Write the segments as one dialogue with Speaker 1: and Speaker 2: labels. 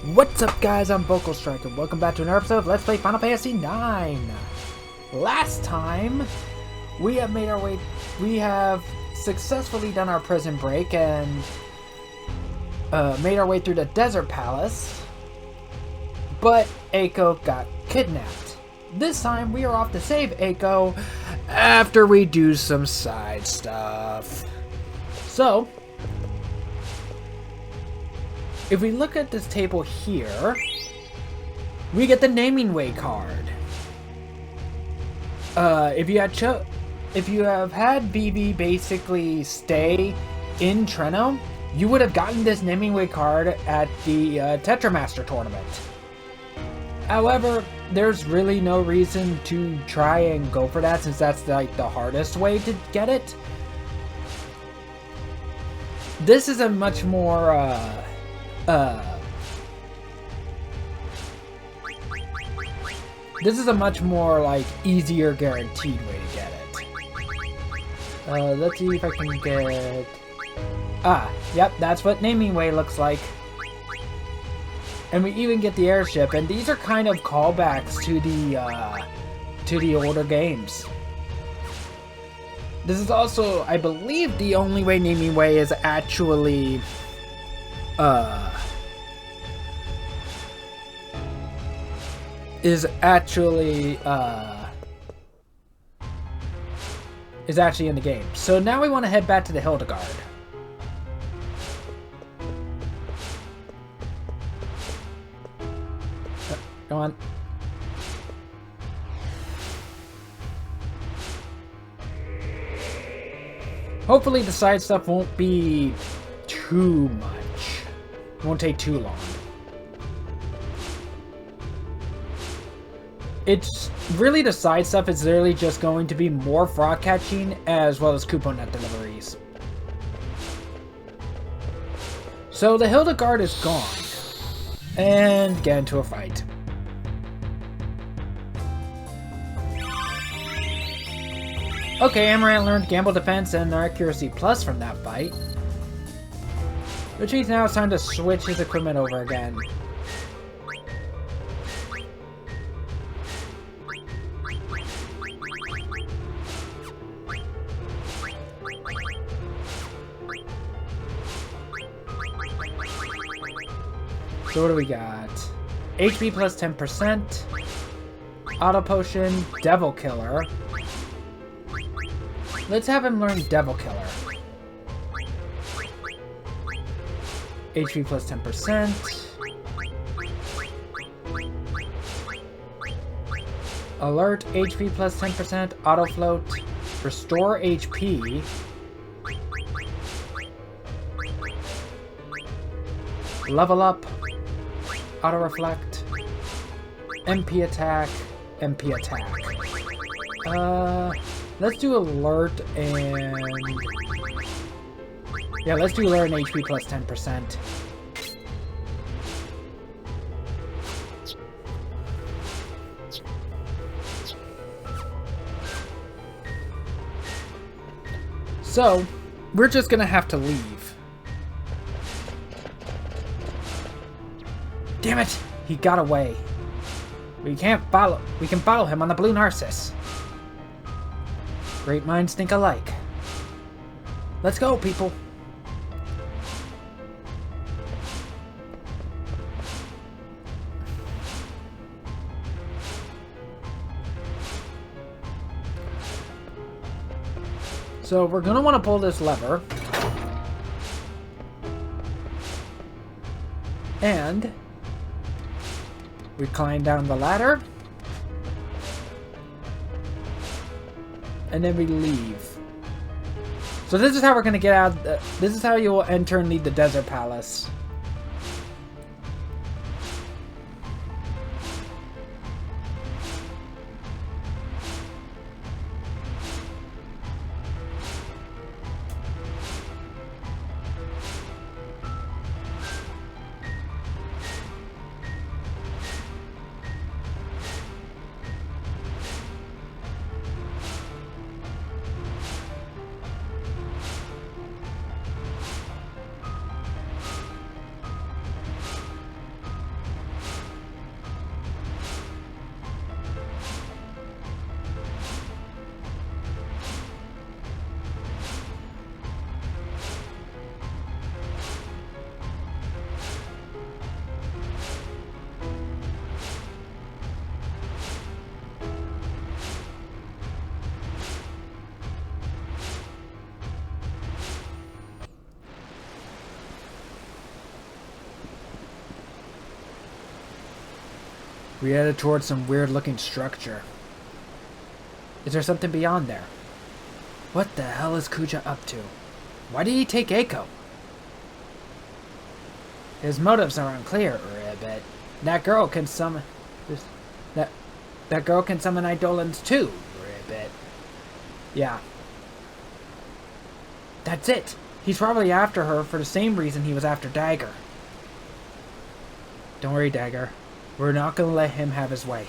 Speaker 1: What's up, guys? I'm Vocal Strike, and welcome back to another episode of Let's Play Final Fantasy IX. Last time, we have successfully done our prison break and made our way through the Desert Palace, but Eiko got kidnapped. This time, we are off to save Eiko after we do some side stuff. So, if we look at this table here, we get the Naming Way card. If you have had Vivi basically stay in Treno, you would have gotten this Naming Way card at the Tetramaster tournament. However, there's really no reason to try and go for that, since that's like the hardest way to get it. This is a much more this is a much more like easier guaranteed way to get it. Let's see if I can get... Yep, that's what Naming Way looks like. And we even get the airship, and these are kind of callbacks to the older games. This is also, I believe, the only way Naming Way is actually is actually in the game. So now we want to head back to the Hildegard. Go on. Hopefully the side stuff won't be too much. It won't take too long. It's really, the side stuff is literally just going to be more frog catching as well as coupon net deliveries. So the Hildegard is gone. And get into a fight. Okay, Amaranth learned Gamble Defense and Accuracy Plus from that fight. Which means now it's time to switch his equipment over again. So what do we got? HP plus 10%, Auto Potion, Devil Killer. Let's have him learn Devil Killer. HP plus 10%. Alert, HP plus 10%, Auto Float, Restore HP. Level Up, Auto Reflect, MP Attack, MP Attack. Let's do Alert and... yeah, let's do Alert and HP plus 10%. So, we're just gonna have to leave. Damn it! He got away. We can follow him on the Blue Narcissus. Great minds think alike. Let's go, people. So we're gonna want to pull this lever. And we climb down the ladder. And then we leave. So this is how we're gonna get out. This is how you will enter and leave the Desert Palace. We headed towards some weird-looking structure. Is there something beyond there? What the hell is Kuja up to? Why did he take Eiko? His motives are unclear, Ribbit. That girl can summon... That girl can summon Eidolons too, Ribbit. Yeah. That's it. He's probably after her for the same reason he was after Dagger. Don't worry, Dagger. We're not gonna let him have his way.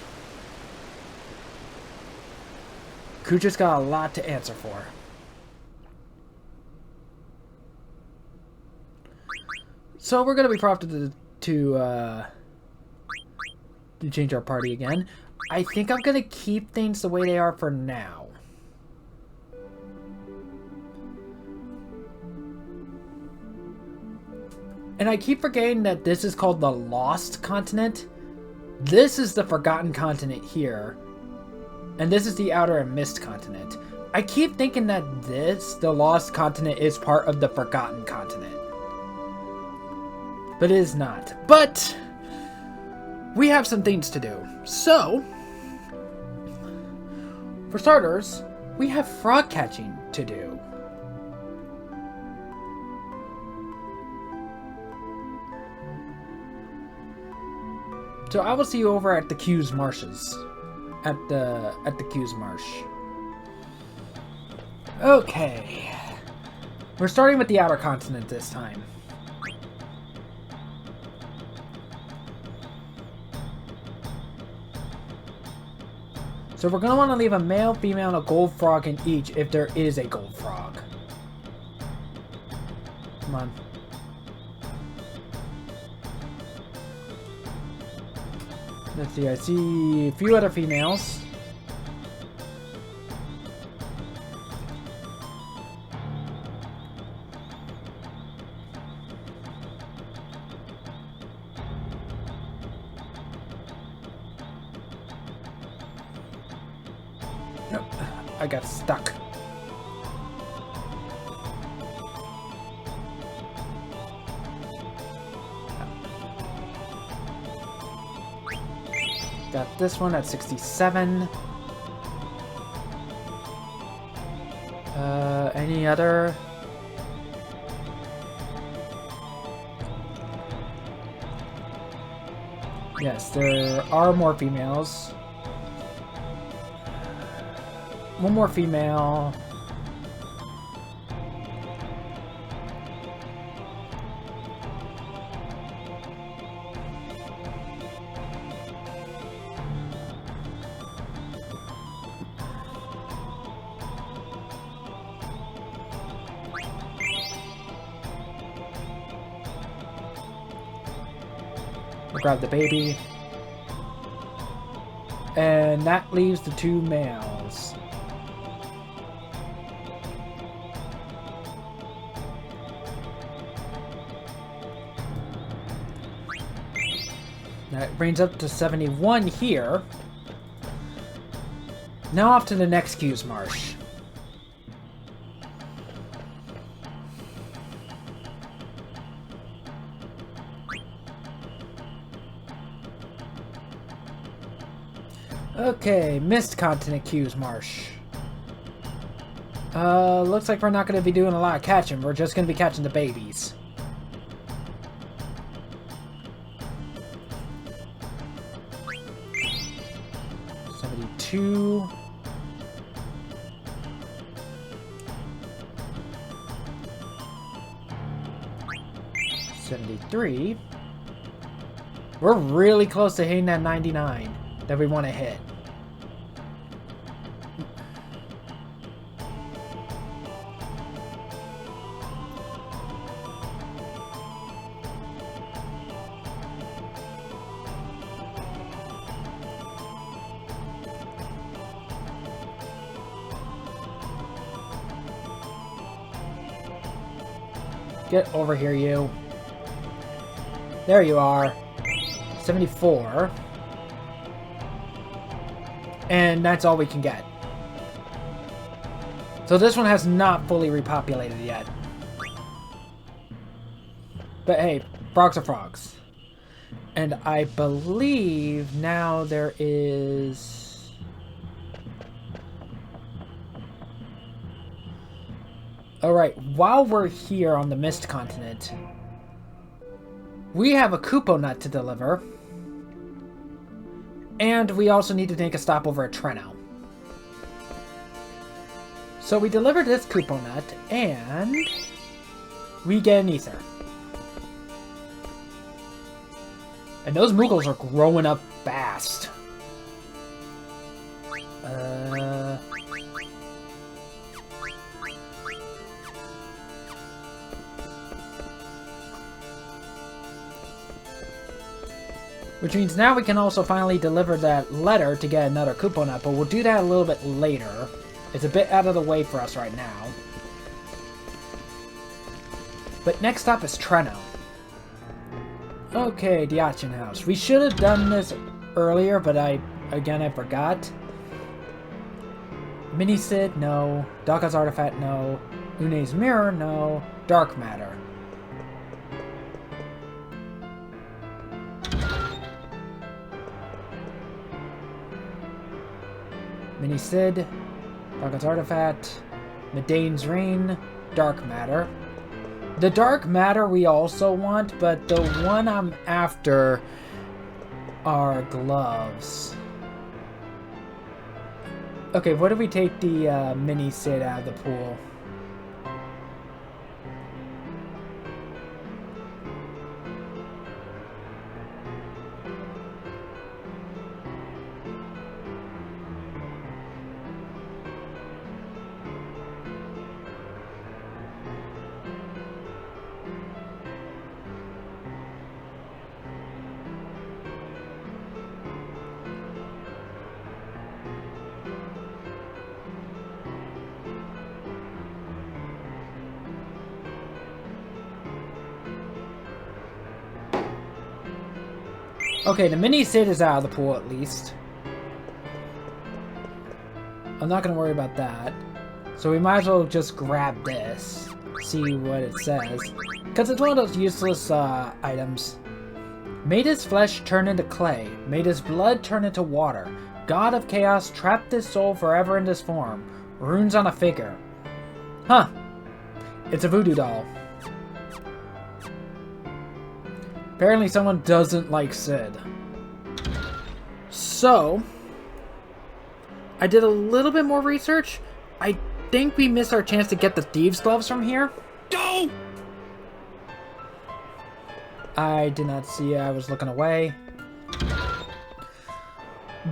Speaker 1: Kuja's got a lot to answer for. So we're gonna be prompted to change our party again. I think I'm gonna keep things the way they are for now. And I keep forgetting that this is called the Lost Continent. This is the Forgotten Continent here. And this is the Outer and Mist Continent. I keep thinking that this, the Lost Continent, is part of the Forgotten Continent. But it is not. But we have some things to do. So, for starters, we have frog catching to do. So I will see you over at the Q's Marshes. At the Q's Marsh. Okay. We're starting with the Outer Continent this time. So we're going to want to leave a male, female, and a gold frog in each if there is a gold frog. Come on. Let's see, I see a few other females. Nope, I got stuck. Got this one at 67. Any other? Yes, there are more females. One more female. We'll grab the baby. And that leaves the two males. That brings up to 71 here. Now off to the next Q's Marsh. Okay, Mist Continent Q's Marsh. Looks like we're not going to be doing a lot of catching. We're just going to be catching the babies. Two. 73. We're really close to hitting that 99 that we want to hit. Get over here, you. There you are. 74. And that's all we can get. So this one has not fully repopulated yet. But hey, frogs are frogs. And I believe now there is... Alright, while we're here on the Mist Continent, we have a Kupo Nut to deliver. And we also need to make a stop over at Treno. So we deliver this Kupo Nut, and we get an Ether. And those Moogles are growing up fast. Which means now we can also finally deliver that letter to get another Kupo Nut, but we'll do that a little bit later. It's a bit out of the way for us right now. But next up is Treno. Okay, the Auction House. We should have done this earlier, but I forgot. Mini Sid, no. Daka's Artifact, no. Une's Mirror, no. Dark Matter. Mini Sid, Daka's Artifact, Medane's Reign, Dark Matter. The Dark Matter we also want, but the one I'm after are gloves. Okay, what if we take the Mini Sid out of the pool? Okay, the Mini Sid is out of the pool at least. I'm not going to worry about that. So we might as well just grab this. See what it says. Because it's one of those useless items. Made his flesh turn into clay. Made his blood turn into water. God of Chaos trapped his soul forever in this form. Runes on a figure. Huh. It's a voodoo doll. Apparently someone doesn't like Sid. So, I did a little bit more research. I think we missed our chance to get the Thieves' Gloves from here. Go! I did not see it. I was looking away.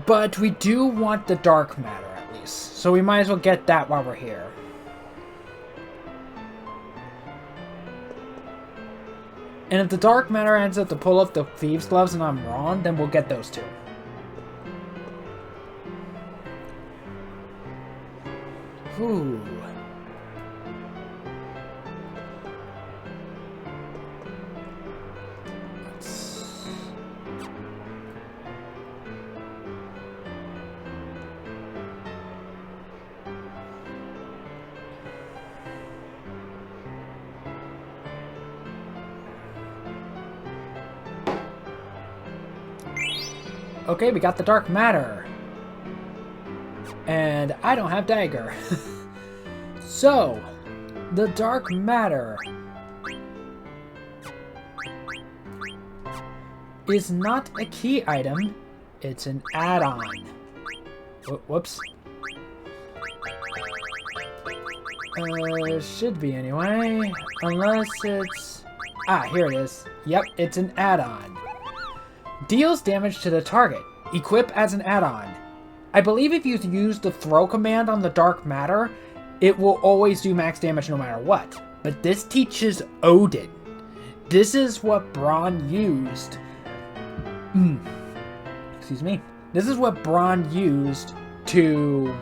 Speaker 1: But we do want the Dark Matter at least. So we might as well get that while we're here. And if the Dark Matter ends up to pull up the Thieves' Gloves and I'm wrong, then we'll get those two. Ooh. Okay, we got the Dark Matter. And I don't have Dagger. So, the Dark Matter is not a key item, it's an add-on. Whoops. Should be anyway. Unless it's... Ah, here it is. Yep, it's an add-on. Deals damage to the target. Equip as an add-on. I believe if you use the throw command on the Dark Matter, it will always do max damage no matter what. But this teaches Odin. This is what Braun used. Excuse me. This is what Braun used to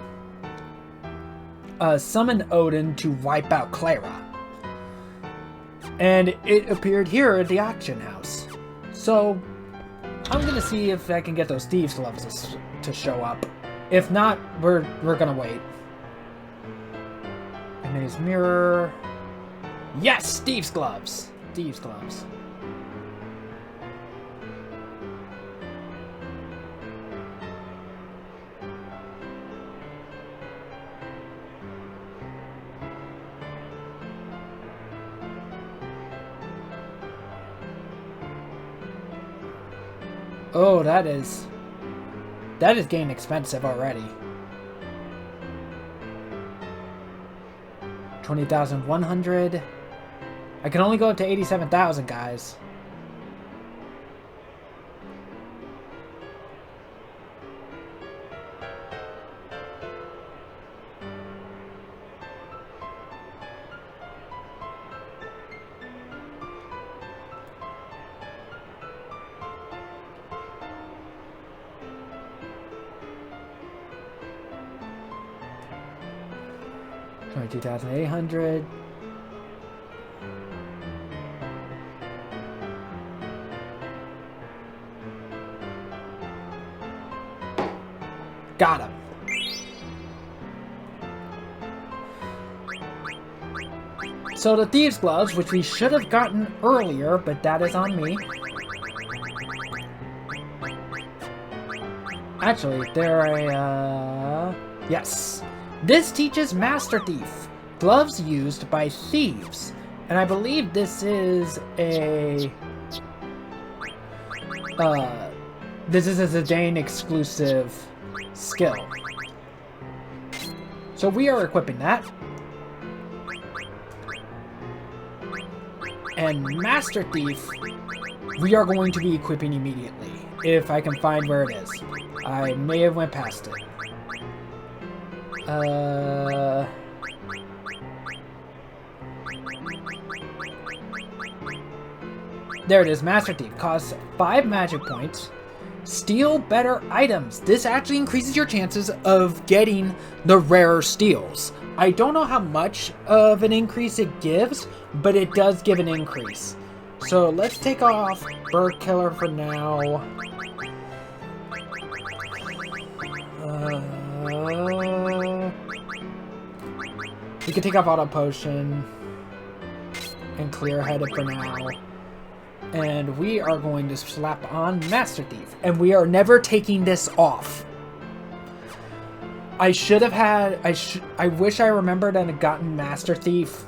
Speaker 1: summon Odin to wipe out Clara. And it appeared here at the auction house. So, I'm gonna see if I can get those Thieves' Gloves to show up. If not, we're gonna wait. And his mirror. Yes! Thieves' Gloves! Thieves' Gloves. Oh, that is getting expensive already. 20,100. I can only go up to 87,000, guys. $22,800. Got him. So the Thieves' Gloves, which we should have gotten earlier, but that is on me. Actually, they're a... yes. This teaches Master Thief. Gloves used by thieves. And I believe this is a... this is a Zidane exclusive skill. So we are equipping that. And Master Thief, we are going to be equipping immediately, if I can find where it is. I may have went past it. There it is, Master Thief. Costs 5 magic points. Steal better items. This actually increases your chances of getting the rarer steals. I don't know how much of an increase it gives, but it does give an increase. So let's take off Bird Killer for now. We can take off Auto Potion and Clear Headed for now. And we are going to slap on Master Thief. And we are never taking this off. I should have had... I wish I remembered and had gotten Master Thief,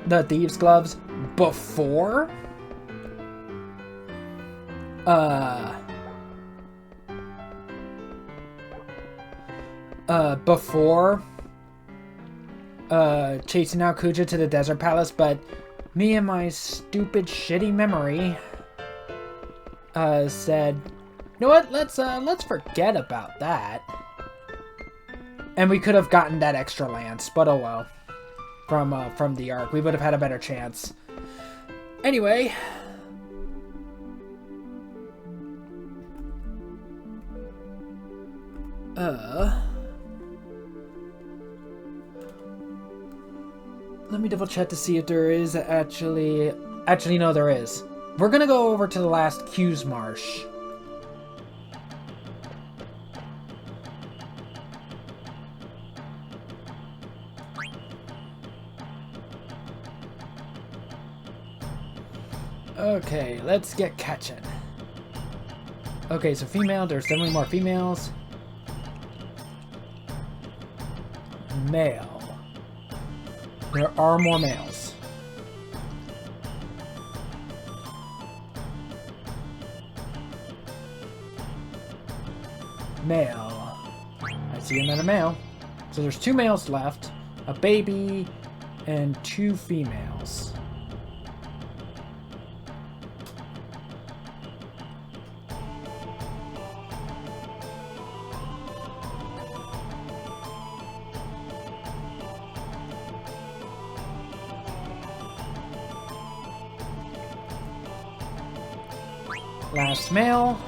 Speaker 1: the Thieves' Gloves, before. Before chasing out Kuja to the Desert Palace, but me and my stupid, shitty memory said, you know what? Let's forget about that. And we could have gotten that extra lance, but oh well. From the Ark, we would have had a better chance. Anyway. Let me double check to see if there is actually... Actually, no, there is. We're gonna go over to the last Q's Marsh. Okay, let's get catching. Okay, so female, there's definitely more females. Male. There are more males. Male. I see another male. So there's 2 males left, a baby, and 2 females. Last male.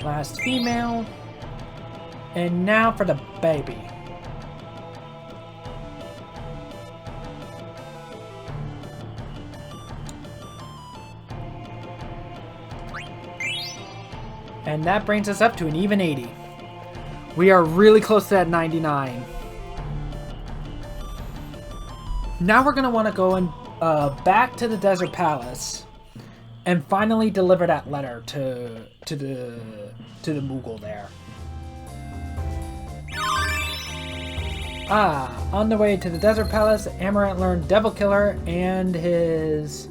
Speaker 1: Last female. And now for the baby. And that brings us up to an even 80. We are really close to that 99. Now we're going to want to go and back to the Desert Palace and finally deliver that letter to the Moogle there. On the way to the Desert Palace, Amaranth learned Devil Killer and his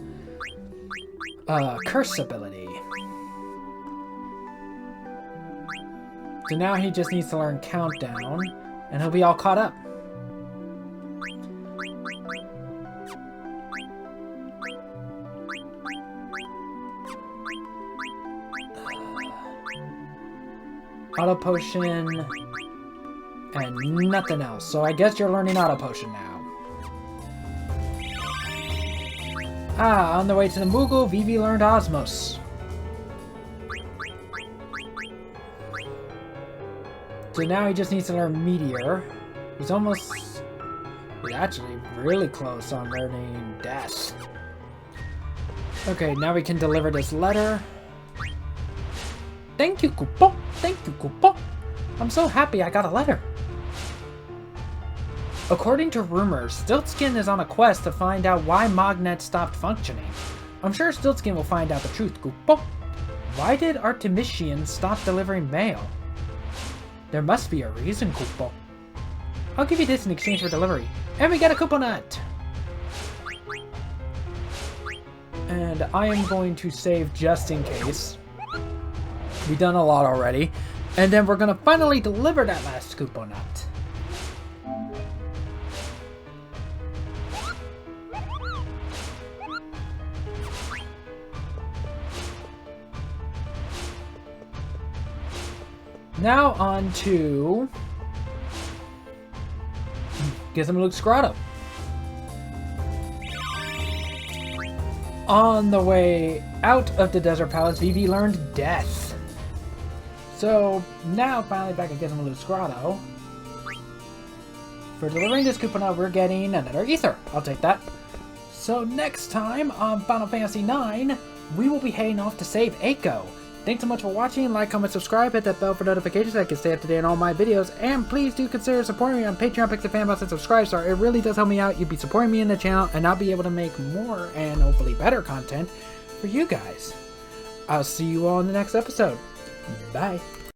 Speaker 1: Curse ability. So now he just needs to learn Countdown, and he'll be all caught up. Auto Potion, and nothing else. So I guess you're learning Auto Potion now. On the way to the Moogle, Vivi learned Osmos. So now he just needs to learn Meteor. He's actually really close on learning Death. Okay, now we can deliver this letter. Thank you, Koopa. Thank you, Koopa. I'm so happy I got a letter. According to rumors, Stiltskin is on a quest to find out why Mognet stopped functioning. I'm sure Stiltskin will find out the truth, Koopa. Why did Artemisian stop delivering mail? There must be a reason, Koopa. I'll give you this in exchange for delivery. And we get a Koopa Nut! And I am going to save just in case. We've done a lot already. And then we're going to finally deliver that last Koopa Nut. Now on to Gizmo Luke's Grotto. On the way out of the Desert Palace, Vivi learned Death. So now finally back at Gizmo Luke's Grotto. For delivering this Koopa Nut, we're getting another Ether. I'll take that. So next time on Final Fantasy IX, we will be heading off to save Eiko. Thanks so much for watching. Like, comment, subscribe, hit that bell for notifications so I can stay up to date on all my videos. And please do consider supporting me on Patreon, Pixel Fanbox, and Subscribe Star. It really does help me out. You'd be supporting me in the channel, and I'll be able to make more and hopefully better content for you guys. I'll see you all in the next episode. Bye.